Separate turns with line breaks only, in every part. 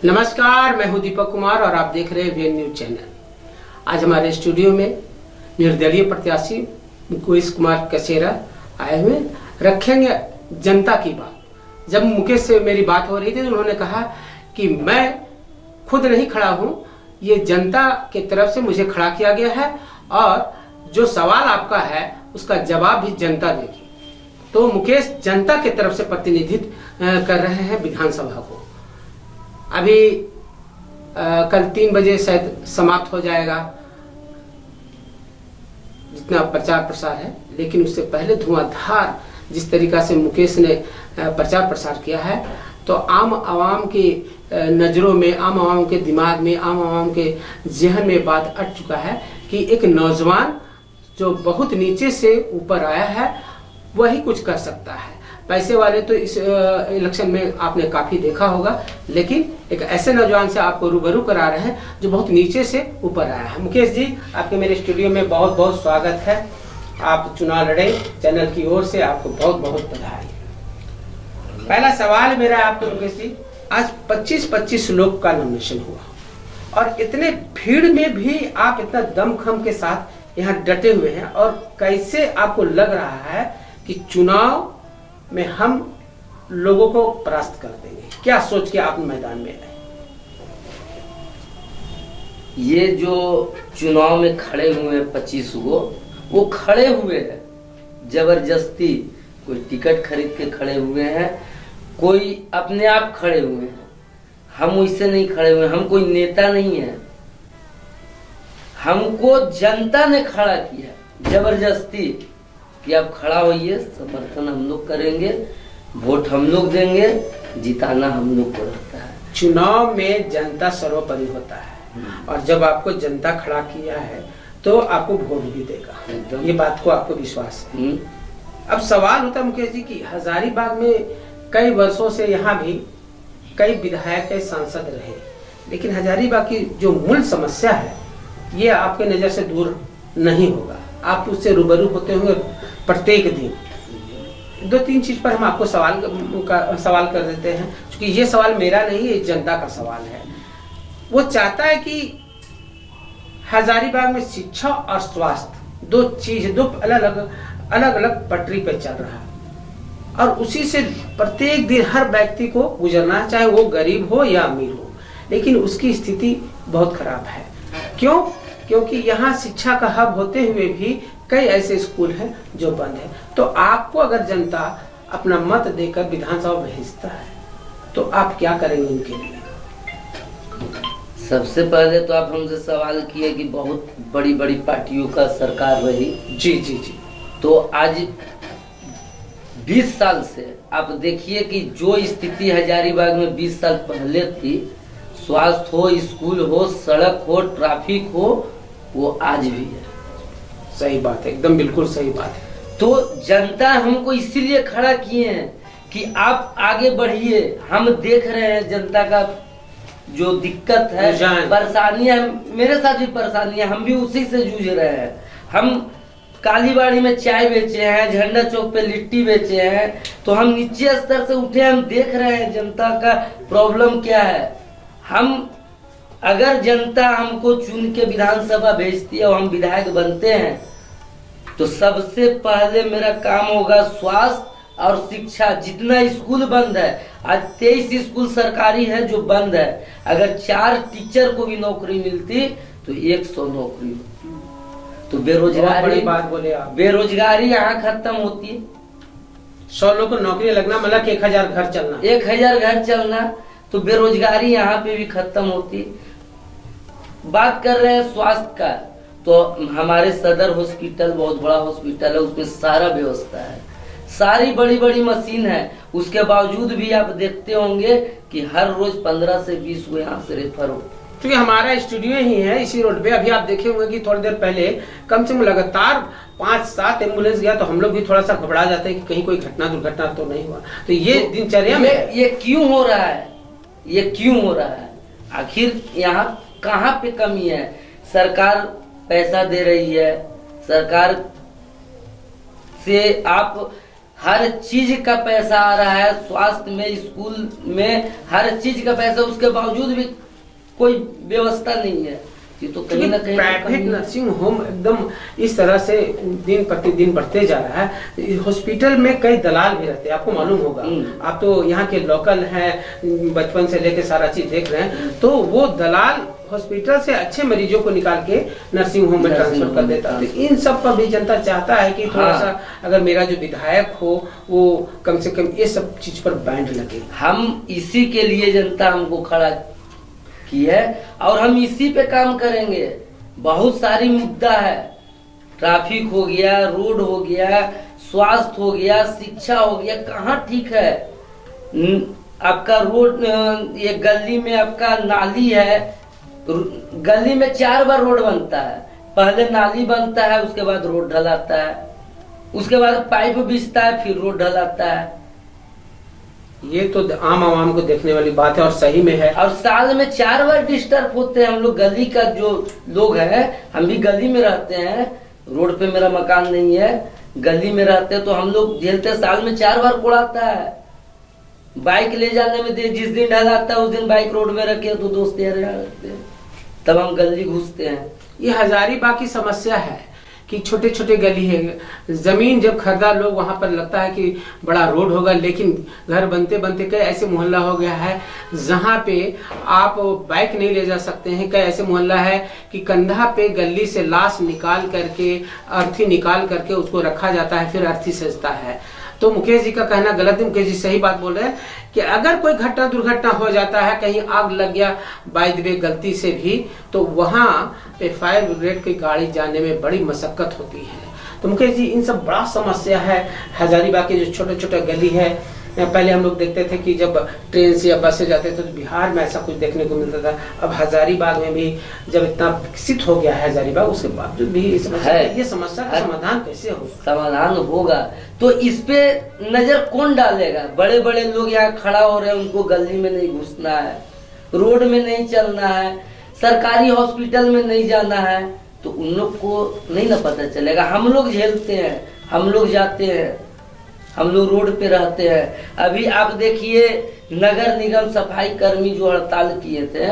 नमस्कार, मैं हूं दीपक कुमार और आप देख रहे हैं वीएन न्यूज चैनल। आज हमारे स्टूडियो में निर्दलीय प्रत्याशी मुकेश कुमार कसेरा आए हुए, रखेंगे जनता की बात। जब मुकेश से मेरी बात हो रही थी तो उन्होंने कहा कि मैं खुद नहीं खड़ा हूं, ये जनता की तरफ से मुझे खड़ा किया गया है और जो सवाल आपका है उसका जवाब भी जनता देगी। तो मुकेश जनता की तरफ से प्रतिनिधित्व कर रहे हैं विधानसभा को। अभी कल 3 बजे शायद समाप्त हो जाएगा जितना प्रचार प्रसार है, लेकिन उससे पहले धुआंधार जिस तरीका से मुकेश ने प्रचार प्रसार किया है, तो आम आवाम की नजरों में, आम आवाम के दिमाग में, आम आवाम के जहन में बात अट चुका है कि एक नौजवान जो बहुत नीचे से ऊपर आया है वही कुछ कर सकता है। पैसे वाले तो इस इलेक्शन में आपने काफी देखा होगा, लेकिन एक ऐसे नौजवान से आपको रूबरू करा रहे हैं जो बहुत नीचे से ऊपर आया है। मुकेश जी, आपके मेरे स्टूडियो में बहुत बहुत स्वागत है। आप चुनाव लड़े, चैनल की ओर से आपको बहुत बहुत बधाई। पहला सवाल मेरा आपको मुकेश जी, आज 25-25 लोग का नॉमिनेशन हुआ और इतने भीड़ में भी आप इतना दमखम के साथ यहाँ डटे हुए हैं, और कैसे आपको लग रहा है कि चुनाव में हम लोगों को परास्त कर देंगे? क्या सोच के आप मैदान में आए?
ये जो चुनाव में खड़े हुए 25 गो, वो खड़े हुए हैं जबरदस्ती। कोई टिकट खरीद के खड़े हुए हैं, कोई अपने आप खड़े हुए हैं। हम वैसे नहीं खड़े हुए, हम कोई नेता नहीं है। हमको जनता ने खड़ा किया जबरदस्ती कि आप खड़ा होइए, समर्थन हम लोग करेंगे, वोट हम लोग देंगे, जिताना हम लोग को रहता है।
चुनाव में जनता सर्वोपरि होता है और जब आपको जनता खड़ा किया है तो आपको वोट भी देगा, ये बात को आपको विश्वास है। अब सवाल होता है मुकेश जी की हजारीबाग में कई वर्षों से यहाँ भी कई विधायक, कई सांसद रहे, लेकिन हजारीबाग की जो मूल समस्या है ये आपके नजर से दूर नहीं होगा। आप उससे रूबरू होते होंगे प्रत्येक दिन। 2-3 चीज पर हम आपको सवाल कर देते हैं, क्योंकि ये सवाल मेरा नहीं, ये जनता का सवाल है। वो चाहता है कि हजारीबाग में शिक्षा और स्वास्थ्य दो अलग अलग पटरी पे चल रहा है और उसी से प्रत्येक दिन हर व्यक्ति को गुजरना है, चाहे वो गरीब हो या अमीर हो, लेकिन उसकी स्थिति बहुत खराब है। क्यों? क्योंकि यहाँ शिक्षा का हब होते हुए भी कई ऐसे स्कूल हैं जो बंद है। तो आपको अगर जनता अपना मत देकर विधानसभा भेजता है तो आप क्या करेंगे उनके लिए?
सबसे पहले तो आप हमसे सवाल किए कि बहुत बड़ी बड़ी पार्टियों का सरकार रही।
जी जी जी।
तो आज 20 साल से आप देखिए कि जो स्थिति हजारीबाग में 20 साल पहले थी, स्वास्थ्य हो, स्कूल हो, सड़क हो, ट्रैफिक हो, वो आज भी है।
सही बात है, एकदम बिल्कुल सही बात है।
तो जनता हमको इसीलिए खड़ा किए हैं कि आप आगे बढ़िए। हम देख रहे हैं जनता का जो दिक्कत है, परेशानियां, मेरे साथ भी परेशानियां, हम भी उसी से जूझ रहे हैं। हम कालीबाड़ी में चाय बेचे हैं, झंडा चौक पे लिट्टी बेचे हैं, तो हम नीचे स्तर से उठे, हम देख रहे हैं जनता का प्रॉब्लम क्या है। हम अगर जनता हमको चुन के विधानसभा भेजती है और हम विधायक बनते हैं, तो सबसे पहले मेरा काम होगा स्वास्थ्य और शिक्षा। जितना स्कूल बंद है, आज 23 स्कूल सरकारी है जो बंद है, अगर 4 टीचर को भी नौकरी मिलती तो 100 नौकरी होती। तो बेरोजगारी,
बात बोले आप,
बेरोजगारी यहाँ खत्म होती।
100 लोग को नौकरी लगना मतलब 1000 घर चलना,
1000 घर चलना, तो बेरोजगारी यहाँ पे भी खत्म होती। बात कर रहे हैं स्वास्थ्य का, तो हमारे सदर हॉस्पिटल बहुत बड़ा हॉस्पिटल है, उसमें सारा व्यवस्था है, सारी बड़ी बड़ी मशीन है। उसके बावजूद भी आप देखते होंगे कि हर रोज 15 से 20 को यहाँ से रेफर हो।
क्योंकि हमारा स्टूडियो ही है इसी रोड पे। अभी आप देखे होंगे कि थोड़ी देर पहले कम से कम लगातार 5-7 एम्बुलेंस गया, तो हम लोग भी थोड़ा सा घबरा जाते हैं कि कहीं कोई घटना दुर्घटना तो नहीं हुआ। तो ये दिनचर्या में
ये क्यों हो रहा है? ये क्यों हो रहा है? आखिर यहाँ कहाँ पे कमी है? सरकार पैसा दे रही है, सरकार से आप हर चीज का पैसा आ रहा है, स्वास्थ्य में, स्कूल में, हर चीज का पैसा, उसके बावजूद भी कोई व्यवस्था नहीं है। ये तो कहीं ना कहीं
प्राइवेट नर्सिंग होम एकदम इस तरह से दिन प्रतिदिन बढ़ते जा रहा है। हॉस्पिटल में कई दलाल भी रहते हैं, आपको मालूम होगा, आप तो यहाँ के लोकल हैं, बचपन से लेके सारा चीज देख रहे हैं। तो वो दलाल हॉस्पिटल से अच्छे मरीजों को निकाल के नर्सिंग होम में ट्रांसफर कर देता है। तो इन सब पर भी जनता चाहता है कि थोड़ा सा अगर मेरा जो विधायक हो वो कम से कम ये सब चीज पर बैंड लगे।
हम इसी के लिए जनता हमको खड़ा की है और हम इसी पे काम करेंगे। बहुत सारी मुद्दा है, ट्रैफिक हो गया, रोड हो गया, स्वास्थ्य हो गया, शिक्षा हो गया, कहाँ ठीक है। आपका रोड, ये गली में आपका नाली है, गली में 4 बार रोड बनता है, पहले नाली बनता है, उसके बाद रोड ढलाता है, उसके बाद पाइप बिछता है, फिर रोड ढलाता है।
ये तो आम आवाम को देखने वाली बात है और सही में है।
और साल में 4 बार डिस्टर्ब होते हैं हम लोग। गली का जो लोग हैं, हम भी गली में रहते हैं, रोड पे मेरा मकान नहीं है, गली में रहते हैं, तो हम लोग झेलते हैं। साल में 4 बार कोड़ाता है। बाइक ले जाने में जिस दिन ढलाता है उस दिन बाइक रोड में रखे तो दोस्त यार रखते हैं, तब हम गली घुसते हैं।
ये हजारीबाग की समस्या है कि छोटे छोटे गली है, जमीन जब खरीदा लोग वहां पर लगता है कि बड़ा रोड होगा, लेकिन घर बनते बनते कई ऐसे मोहल्ला हो गया है जहां पे आप बाइक नहीं ले जा सकते हैं। कई ऐसे मोहल्ला है कि कंधा पे गली से लाश निकाल करके, अर्थी निकाल करके उसको रखा जाता है, फिर अर्थी सजता है। तो मुकेश जी का कहना गलत है, मुकेश जी सही बात बोल रहे हैं कि अगर कोई घटना दुर्घटना हो जाता है, कहीं आग लग गया बाय द वे गलती से भी, तो वहां पे फायर ब्रिगेड की गाड़ी जाने में बड़ी मशक्कत होती है। तो मुकेश जी इन सब बड़ा समस्या है। हजारीबाग के जो छोटे छोटे गली है, पहले हम लोग देखते थे कि जब ट्रेन से या बस से जाते थे तो बिहार में ऐसा कुछ देखने को मिलता था। अब हजारीबाग में भी जब इतना विकसित हो गया है हजारीबाग, उसके बावजूद भी ये समस्या का समाधान कैसे होगा?
समाधान होगा तो इस पे नजर कौन डालेगा? बड़े बड़े लोग यहाँ खड़ा हो रहे हैं, उनको गली में नहीं घुसना है, रोड में नहीं चलना है, सरकारी हॉस्पिटल में नहीं जाना है, तो उन लोग को नहीं ना पता चलेगा। हम लोग झेलते हैं, हम लोग जाते हैं, हम लोग रोड पे रहते हैं। अभी आप देखिए नगर निगम सफाई कर्मी जो हड़ताल किए थे,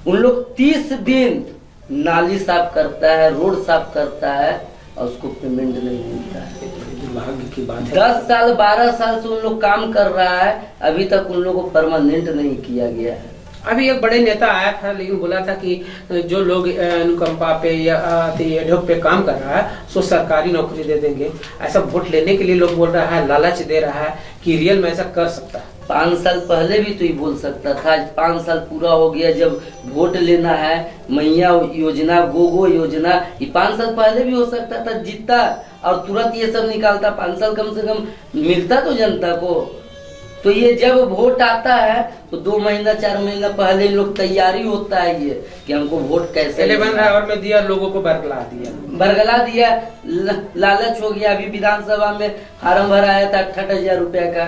उन लोग 30 दिन नाली साफ करता है, रोड साफ करता है और उसको पेमेंट नहीं मिलता है।
दुर्भाग्य की बात है।
10 साल 12 साल से उन लोग काम कर रहा है, अभी तक उन लोगों को परमानेंट नहीं किया गया है।
अभी एक बड़े नेता आया था, लेकिन बोला था कि जो लोग अनुकंपा पे या एडहॉक पे काम कर रहा है उसको सरकारी नौकरी दे देंगे। ऐसा वोट लेने के लिए लोग बोल रहा है, लालच दे रहा है कि रियल में ऐसा कर सकता है।
5 साल पहले भी तो ये बोल सकता था। आज 5 साल पूरा हो गया, जब वोट लेना है, मैया योजना, गोगो योजना, ये 5 साल पहले भी हो सकता था, जीतता और तुरंत ये सब निकालता। 5 साल कम से कम मिलता तो जनता को। तो ये जब वोट आता है तो 2 महीना 4 महीना पहले इन लोग तैयारी होता है ये कि हमको वोट कैसे
11 आवर में दिया, लोगों को बरगला दिया,
लालच हो गया। अभी विधानसभा में फार्म भराया था 68,000 रुपया का,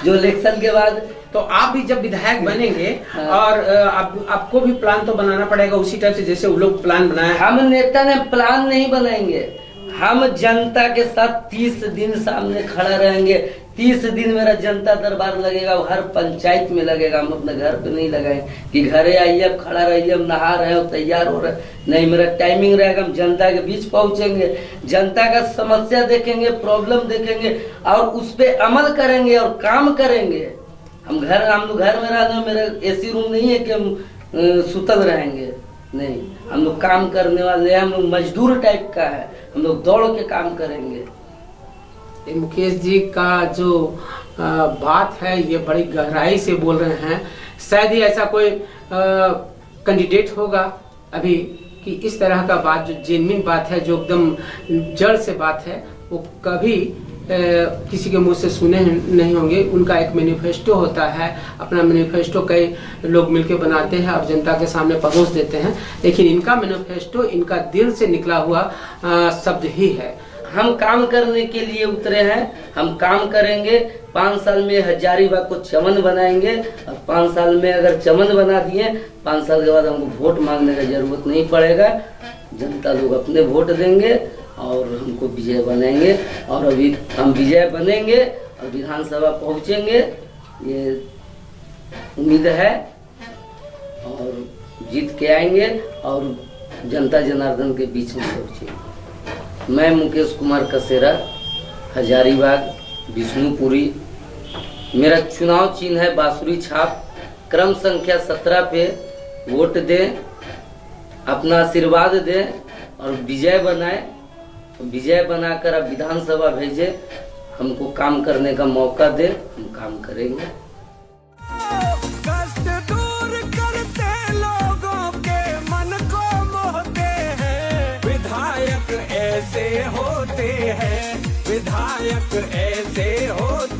जो इलेक्शन के बाद।
तो आप भी जब विधायक बनेंगे और आपको भी प्लान तो बनाना पड़ेगा उसी टाइप से जैसे वो लोग प्लान बनाए।
हम नेता ने प्लान नहीं बनाएंगे, हम जनता के साथ 30 दिन सामने खड़ा रहेंगे। 30 दिन मेरा जनता दरबार लगेगा, हर पंचायत में लगेगा। हम अपने घर पे नहीं लगाए कि घरे आइए, अब खड़ा रहिए, हम नहा रहे हो, तैयार हो रहे, नहीं। मेरा टाइमिंग रहेगा, हम जनता के बीच पहुंचेंगे, जनता का समस्या देखेंगे, प्रॉब्लम देखेंगे और उस पे अमल करेंगे और काम करेंगे। हम लोग घर में रहने, मेरा एसी रूम नहीं है कि हम सुतल रहेंगे, नहीं। हम लोग काम करने वाले हैं, हम लोग मजदूर टाइप का है, हम लोग दौड़ के काम करेंगे।
मुकेश जी का जो बात है ये बड़ी गहराई से बोल रहे हैं। शायद ही ऐसा कोई कैंडिडेट होगा अभी कि इस तरह का बात, जो जेन्युइन बात है, जो एकदम जड़ से बात है, वो कभी किसी के मुंह से सुने नहीं होंगे। उनका एक मैनिफेस्टो होता है, अपना मैनिफेस्टो कई लोग मिलकर बनाते हैं और जनता के सामने परोस देते हैं, लेकिन इनका मैनिफेस्टो इनका दिल से निकला हुआ शब्द ही है।
हम काम करने के लिए उतरे हैं, हम काम करेंगे। 5 साल में हजारीबाग को चमन बनाएंगे और 5 साल में अगर चमन बना दिए, 5 साल के बाद हमको वोट मांगने का जरूरत नहीं पड़ेगा। जनता लोग अपने वोट देंगे और हमको विजय बनाएंगे। और अभी हम विजय बनेंगे और विधानसभा पहुंचेंगे, ये उम्मीद है, और जीत के आएंगे और जनता जनार्दन के बीच में पहुंचेंगे। मैं मुकेश कुमार कसेरा, हजारीबाग, विष्णुपुरी। मेरा चुनाव चिन्ह है बांसुरी छाप। क्रम संख्या 17 पे वोट दें, अपना आशीर्वाद दें और विजय बनाए। विजय बनाकर अब विधानसभा भेजे, हमको काम करने का मौका दे, हम काम करेंगे।
कष्ट दूर करते लोगों के मन को मोहते हैं, विधायक ऐसे होते हैं, विधायक ऐसे होते